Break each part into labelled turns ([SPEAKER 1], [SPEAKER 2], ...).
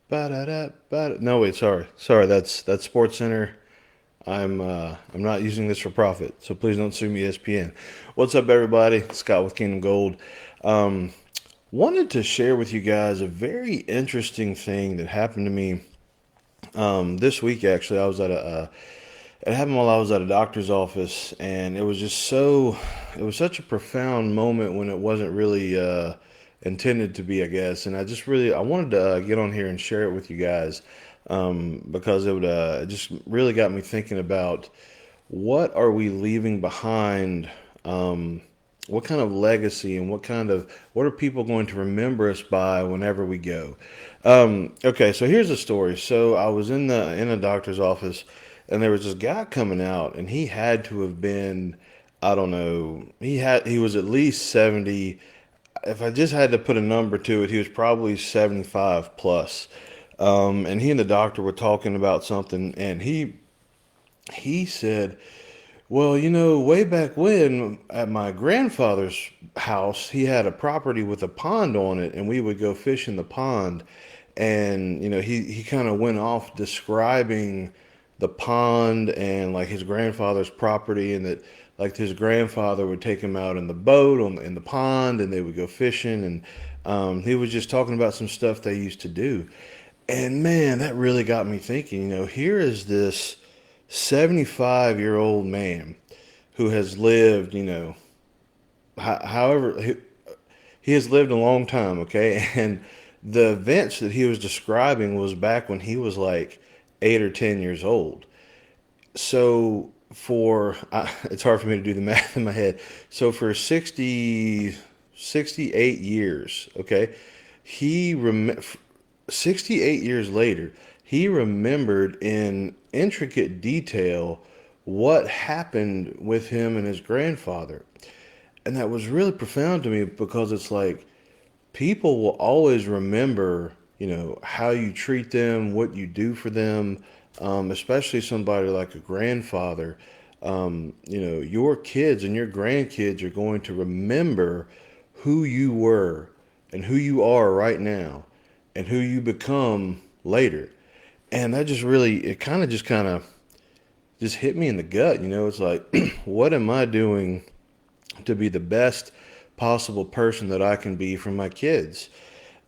[SPEAKER 1] Ba-da-da, ba-da. No, wait, sorry. That's Sports Center. I'm not using this for profit, so please don't sue me, ESPN. What's up, everybody? Scott with Kingdom Gold. Um, Wanted to share with you guys a very interesting thing that happened to me this week. Actually, I was at it happened while I was at a doctor's office, and it was such a profound moment when it wasn't really intended to be, I guess. And I wanted to get on here and share it with you guys because it just really got me thinking about what are we leaving behind. What kind of legacy and what are people going to remember us by whenever we go? Okay, so here's the story. So I was in a doctor's office, and there was this guy coming out, and he had to have been, I don't know, he was at least 70. If I just had to put a number to it, he was probably 75 plus. And he and the doctor were talking about something, and he said, well, way back when at my grandfather's house, he had a property with a pond on it, and we would go fish in the pond. And, he kind of went off describing the pond and like his grandfather's property, and that like his grandfather would take him out in the boat in the pond, and they would go fishing. And he was just talking about some stuff they used to do. And man, that really got me thinking. Here is this 75-year-old man who has lived, however, he has lived a long time, okay? And the events that he was describing was back when he was like 8 or 10 years old. So it's hard for me to do the math in my head. So for 68 years, okay, he rem 68 years later, he remembered in intricate detail what happened with him and his grandfather. And that was really profound to me because it's like people will always remember, how you treat them, what you do for them, especially somebody like a grandfather. Your kids and your grandkids are going to remember who you were and who you are right now and who you become later. And that just really, it kind of just hit me in the gut. It's like, what am I doing to be the best possible person that I can be for my kids?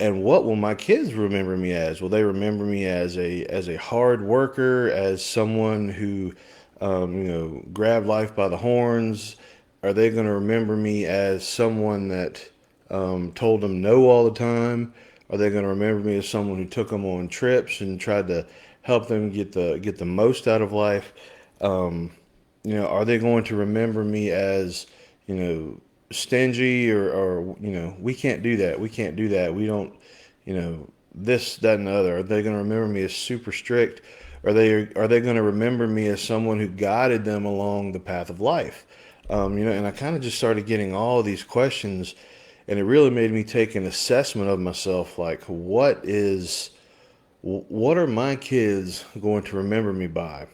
[SPEAKER 1] And what will my kids remember me as? Will they remember me as a hard worker, as someone who, grabbed life by the horns? Are they going to remember me as someone that told them no all the time? Are they going to remember me as someone who took them on trips and tried to help them get the most out of life? Um, are they going to remember me as, you know, stingy or we can't do that. We can't do that. We don't, this, that, and the other. Are they going to remember me as super strict? Are they going to remember me as someone who guided them along the path of life? And I kind of just started getting all of these questions, and it really made me take an assessment of myself. Like, what are my kids going to remember me by?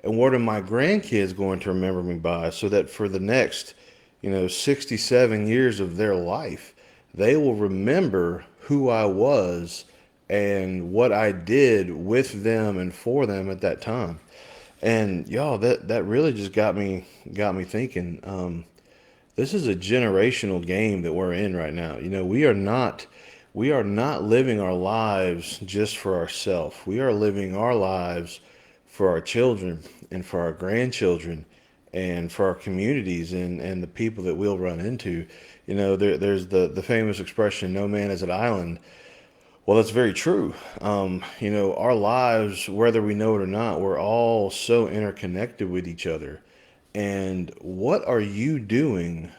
[SPEAKER 1] And what are my grandkids going to remember me by, so that for the next 67 years of their life, they will remember who I was and what I did with them and for them at that time. And y'all, that really just got me thinking. This is a generational game that we're in right now. We are not living our lives just for ourselves. We are living our lives for our children and for our grandchildren and for our communities and the people that we'll run into. There's the famous expression, no man is an island. Well, that's very true. Our lives, whether we know it or not, we're all so interconnected with each other. And what are you doing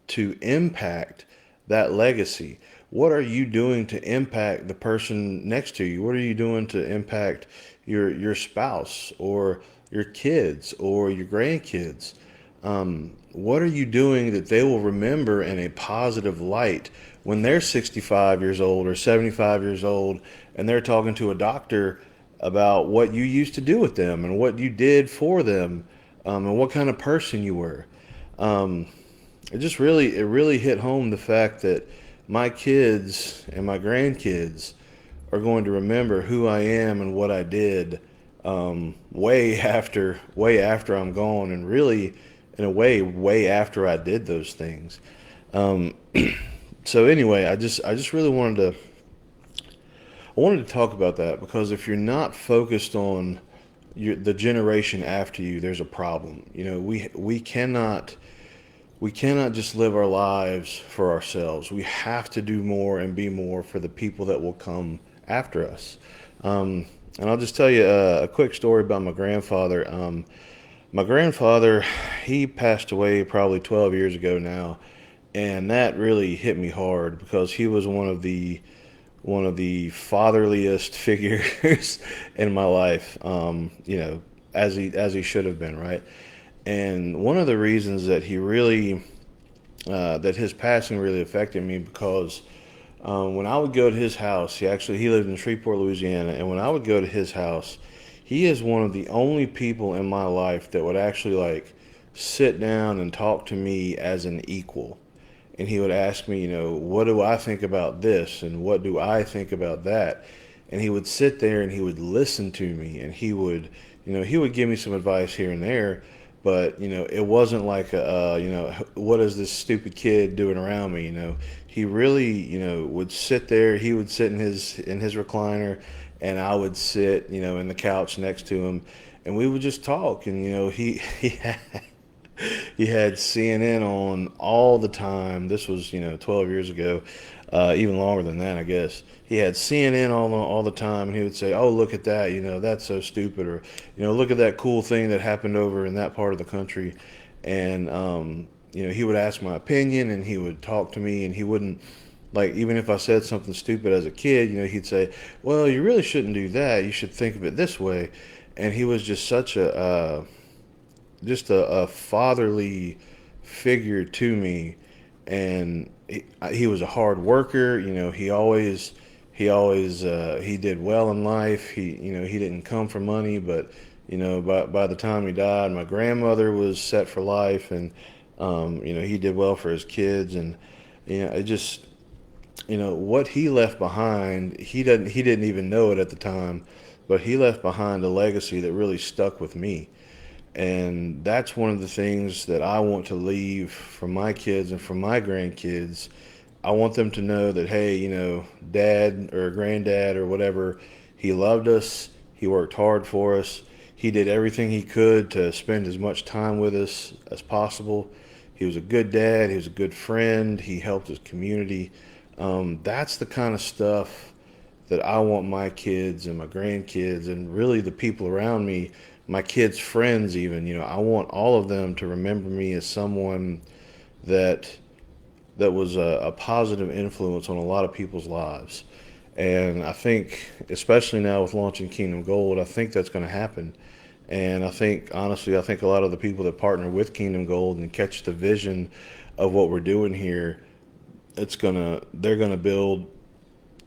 [SPEAKER 1] to impact that legacy? What are you doing to impact the person next to you? What are you doing to impact your spouse or your kids or your grandkids? What are you doing that they will remember in a positive light when they're 65 years old or 75 years old and they're talking to a doctor about what you used to do with them and what you did for them, and what kind of person you were? Um, it really hit home the fact that my kids and my grandkids are going to remember who I am and what I did, way after I'm gone, and really, in a way after I did those things. Um, so anyway, I just really wanted to talk about that, because if you're not focused on the generation after you, there's a problem. We cannot just live our lives for ourselves. We have to do more and be more for the people that will come after us. Um, and I'll just tell you a quick story about my grandfather. My grandfather, he passed away probably 12 years ago now, and that really hit me hard, because he was one of the fatherliest figures in my life. As he should have been, right? And one of the reasons that that his passing really affected me, because when I would go to his house, he lived in Shreveport, Louisiana, and when I would go to his house, he is one of the only people in my life that would actually like sit down and talk to me as an equal. And he would ask me, what do I think about this and what do I think about that? And he would sit there and he would listen to me, and he would give me some advice here and there, but it wasn't like what is this stupid kid doing around me? He really, would sit there. He would sit in his recliner, and I would sit, in the couch next to him, and we would just talk. And he he had CNN on all the time. This was 12 years ago, even longer than that, I guess. He had CNN all the time, and he would say, "Oh, look at that! That's so stupid," or "Look at that cool thing that happened over in that part of the country." And he would ask my opinion, and he would talk to me, and he wouldn't, like, even if I said something stupid as a kid, he'd say, "Well, you really shouldn't do that. You should think of it this way." And he was just such a fatherly figure to me. And he was a hard worker. He did well in life. He didn't come from money, but by the time he died, my grandmother was set for life. And he did well for his kids. And it just, what he left behind, he didn't even know it at the time, but he left behind a legacy that really stuck with me. And that's one of the things that I want to leave for my kids and for my grandkids. I want them to know that, hey, dad or granddad or whatever, he loved us. He worked hard for us. He did everything he could to spend as much time with us as possible. He was a good dad. He was a good friend. He helped his community. That's the kind of stuff that I want my kids and my grandkids and really the people around me, my kids' friends even, I want all of them to remember me as someone that was a positive influence on a lot of people's lives. And I think, especially now with launching Kingdom Gold, I think that's going to happen. And I think, honestly, I think a lot of the people that partner with Kingdom Gold and catch the vision of what we're doing here, they're gonna build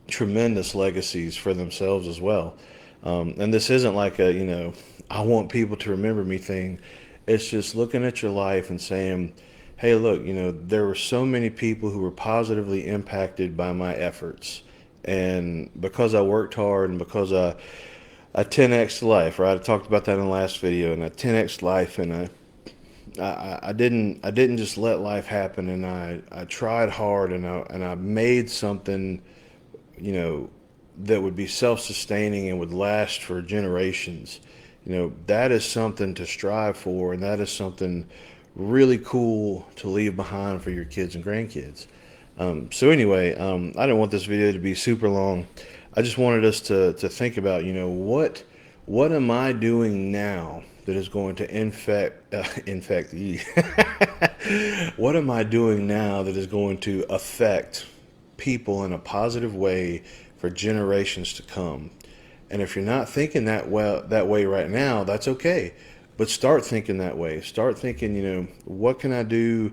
[SPEAKER 1] tremendous legacies for themselves as well. And this isn't like I want people to remember me thing. It's just looking at your life and saying, hey, look, there were so many people who were positively impacted by my efforts. And because I worked hard and because I 10x life, right? I talked about that in the last video, and I 10x life, and I didn't just let life happen, and I tried hard, and I made something, you know, that would be self-sustaining and would last for generations. That is something to strive for, and that is something really cool to leave behind for your kids and grandkids. So anyway, I didn't want this video to be super long. I just wanted us to think about, what am I doing now that is going to infect you? What am I doing now that is going to affect people in a positive way for generations to come? And if you're not thinking that way right now, that's okay. But start thinking that way. Start thinking, what can I do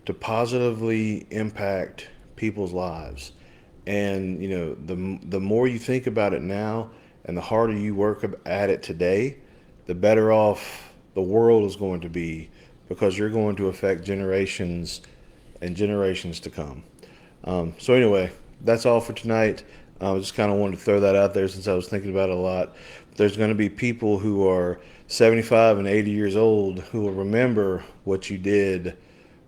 [SPEAKER 1] to positively impact people's lives? And the more you think about it now, and the harder you work at it today, the better off the world is going to be, because you're going to affect generations and generations to come. So anyway, that's all for tonight. I just kind of wanted to throw that out there since I was thinking about it a lot. There's going to be people who are 75 and 80 years old who will remember what you did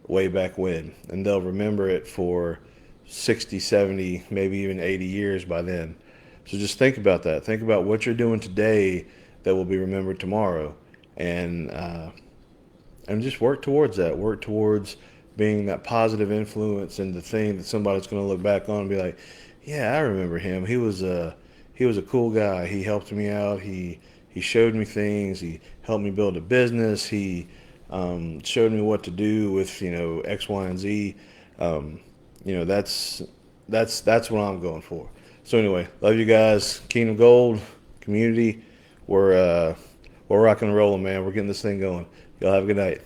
[SPEAKER 1] way back when, and they'll remember it for 60, 70, maybe even 80 years by then. So just think about that. Think about what you're doing today that will be remembered tomorrow, and just work towards that. Work towards being that positive influence and the thing that somebody's going to look back on and be like, "Yeah, I remember him. He was a cool guy. He helped me out. He showed me things. He helped me build a business. He showed me what to do with X, Y, and Z." Um, that's what I'm going for. So anyway, love you guys. Kingdom Gold community. We're rocking and rolling, man. We're getting this thing going. Y'all have a good night.